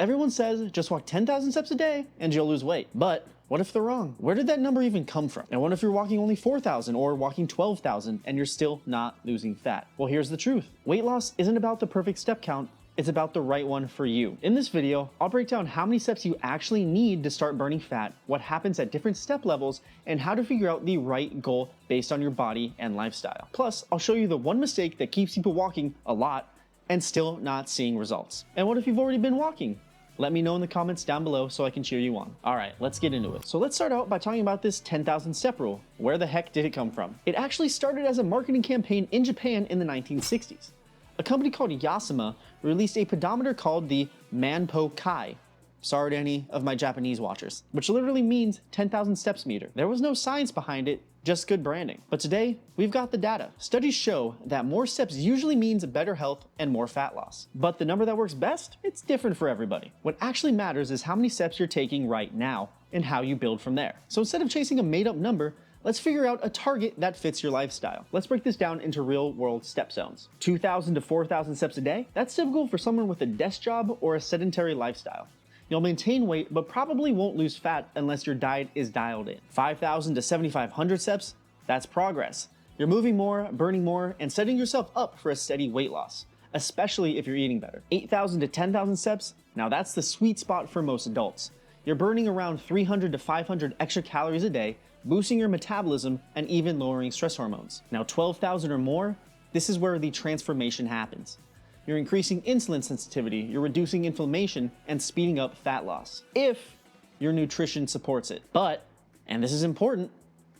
Everyone says just walk 10,000 steps a day and you'll lose weight. But what if they're wrong? Where did that number even come from? And what if you're walking only 4,000 or walking 12,000 and you're still not losing fat? Well, here's the truth. Weight loss isn't about the perfect step count. It's about the right one for you. In this video, I'll break down how many steps you actually need to start burning fat, what happens at different step levels, and how to figure out the right goal based on your body and lifestyle. Plus, I'll show you the one mistake that keeps people walking a lot and still not seeing results. And what if you've already been walking? Let me know in the comments down below so I can cheer you on. All right, let's get into it. So let's start out by talking about this 10,000 step rule. Where the heck did it come from? It actually started as a marketing campaign in Japan in the 1960s. A company called Yasama released a pedometer called the Manpo Kai. Sorry to any of my Japanese watchers, which literally means 10,000 steps meter. There was no science behind it, just good branding. But today, we've got the data. Studies show that more steps usually means better health and more fat loss. But the number that works best, it's different for everybody. What actually matters is how many steps you're taking right now and how you build from there. So instead of chasing a made-up number, let's figure out a target that fits your lifestyle. Let's break this down into real-world step zones. 2,000 to 4,000 steps a day? That's typical for someone with a desk job or a sedentary lifestyle. You'll maintain weight, but probably won't lose fat unless your diet is dialed in. 5,000 to 7,500 steps? That's progress. You're moving more, burning more, and setting yourself up for a steady weight loss, especially if you're eating better. 8,000 to 10,000 steps? Now that's the sweet spot for most adults. You're burning around 300 to 500 extra calories a day, boosting your metabolism, and even lowering stress hormones. Now 12,000 or more, this is where the transformation happens. You're increasing insulin sensitivity, you're reducing inflammation, and speeding up fat loss, if your nutrition supports it. But, and this is important,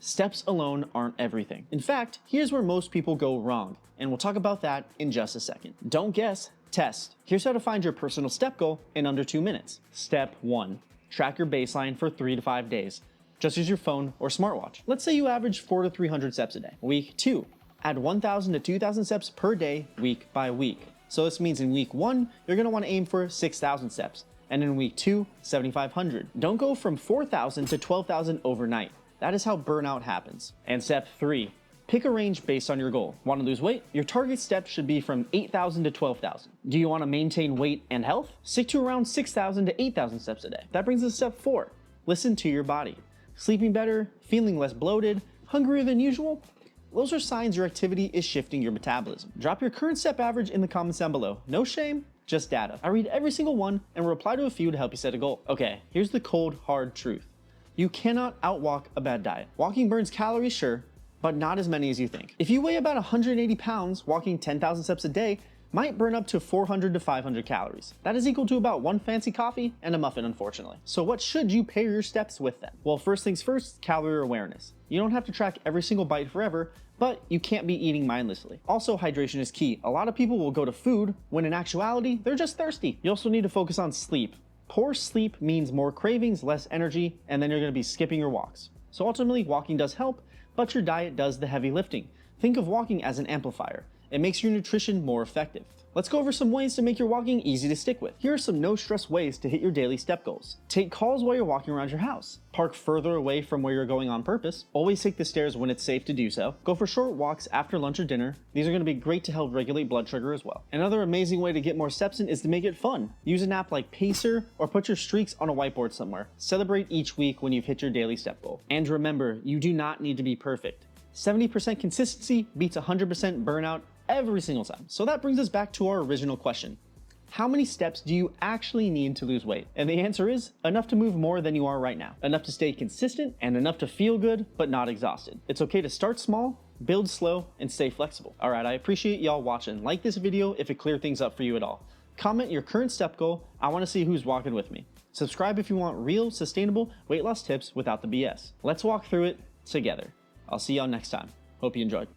steps alone aren't everything. In fact, here's where most people go wrong, and we'll talk about that in just a second. Don't guess, test. Here's how to find your personal step goal in under 2 minutes. Step 1, track your baseline for 3 to 5 days. Just use your phone or smartwatch. Let's say you average 400 to 300 steps a day. Week 2, add 1,000 to 2,000 steps per day, week by week. So this means in week 1, you're gonna wanna aim for 6,000 steps, and in week 2, 7,500. Don't go from 4,000 to 12,000 overnight. That is how burnout happens. And step 3, pick a range based on your goal. Wanna lose weight? Your target steps should be from 8,000 to 12,000. Do you wanna maintain weight and health? Stick to around 6,000 to 8,000 steps a day. That brings us to step 4, listen to your body. Sleeping better, feeling less bloated, hungrier than usual? Those are signs your activity is shifting your metabolism. Drop your current step average in the comments down below. No shame, just data. I read every single one and will reply to a few to help you set a goal. Okay, here's the cold, hard truth. You cannot outwalk a bad diet. Walking burns calories, sure, but not as many as you think. If you weigh about 180 pounds, walking 10,000 steps a day might burn up to 400 to 500 calories. That is equal to about one fancy coffee and a muffin, unfortunately. So what should you pair your steps with then? Well, first things first, calorie awareness. You don't have to track every single bite forever, but you can't be eating mindlessly. Also, hydration is key. A lot of people will go to food when in actuality, they're just thirsty. You also need to focus on sleep. Poor sleep means more cravings, less energy, and then you're gonna be skipping your walks. So ultimately, walking does help, but your diet does the heavy lifting. Think of walking as an amplifier. It makes your nutrition more effective. Let's go over some ways to make your walking easy to stick with. Here are some no-stress ways to hit your daily step goals. Take calls while you're walking around your house. Park further away from where you're going on purpose. Always take the stairs when it's safe to do so. Go for short walks after lunch or dinner. These are going to be great to help regulate blood sugar as well. Another amazing way to get more steps in is to make it fun. Use an app like Pacer or put your streaks on a whiteboard somewhere. Celebrate each week when you've hit your daily step goal. And remember, you do not need to be perfect. 70% consistency beats 100% burnout every single time. So that brings us back to our original question. How many steps do you actually need to lose weight? And the answer is enough to move more than you are right now. Enough to stay consistent and enough to feel good, but not exhausted. It's okay to start small, build slow, and stay flexible. All right, I appreciate y'all watching. Like this video if it cleared things up for you at all. Comment your current step goal. I wanna see who's walking with me. Subscribe if you want real, sustainable weight loss tips without the BS. Let's walk through it together. I'll see y'all next time. Hope you enjoyed.